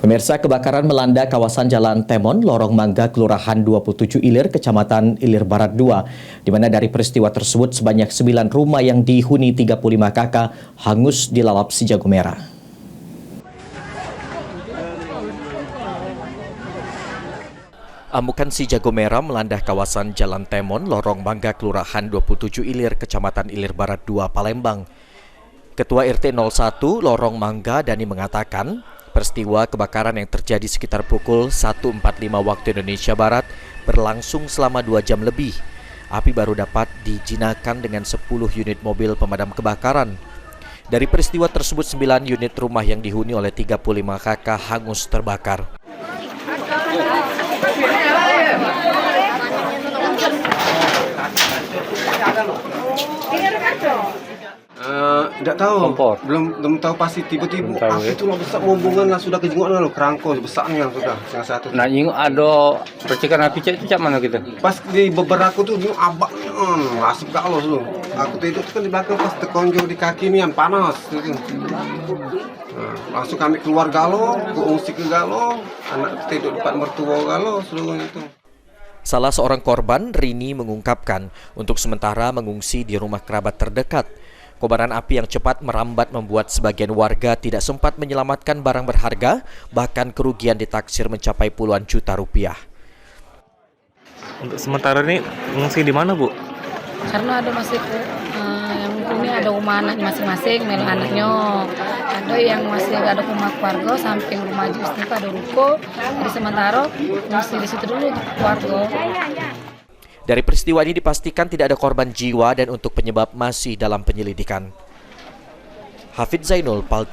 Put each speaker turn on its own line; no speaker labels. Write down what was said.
Pemirsa, kebakaran melanda kawasan Jalan Temon, Lorong Mangga, Kelurahan 27 Ilir, Kecamatan Ilir Barat 2, di mana dari peristiwa tersebut sebanyak 9 rumah yang dihuni 35 kakak hangus dilalap si jago merah. Amukan si jago merah melanda kawasan Jalan Temon, Lorong Mangga, Kelurahan 27 Ilir, Kecamatan Ilir Barat 2, Palembang. Ketua RT 01 Lorong Mangga, Dani, mengatakan peristiwa kebakaran yang terjadi sekitar pukul 1.45 waktu Indonesia Barat berlangsung selama 2 jam lebih. Api baru dapat dijinakkan dengan 10 unit mobil pemadam kebakaran. Dari peristiwa tersebut, 9 unit rumah yang dihuni oleh 35 kakak hangus terbakar.
Tidak tahu, belum tahu pasti. Tiba-tiba api itu besar, hubungan lah, sudah kejenguknya loh, kerangkau besarnya sudah yang satu.
Nah, ini ada percikan api itu cak mana kita?
Pas di beberapa tuh ini abaknya, asap galau tuh. Aku tuh itu kan di belakang pas terkonjol di kaki ini yang panas. Gitu. Nah, langsung kami keluar galau, ngungsi ke galau, anak tidur depan mertua galau seluruhnya itu.
Salah seorang korban, Rini, mengungkapkan untuk sementara mengungsi di rumah kerabat terdekat. Kobaran api yang cepat merambat membuat sebagian warga tidak sempat menyelamatkan barang berharga, bahkan kerugian ditaksir mencapai puluhan juta rupiah.
Untuk sementara ini mengungsi di mana, Bu?
Karena ada masih yang ini ada rumah anak masing-masing, mel anaknya. Ada yang masih ada rumah keluarga, samping rumah Jus itu ada ruko. Jadi sementara mengungsi di situ dulu keluarga.
Dari peristiwa ini dipastikan tidak ada korban jiwa dan untuk penyebab masih dalam penyelidikan. Hafid Zainul,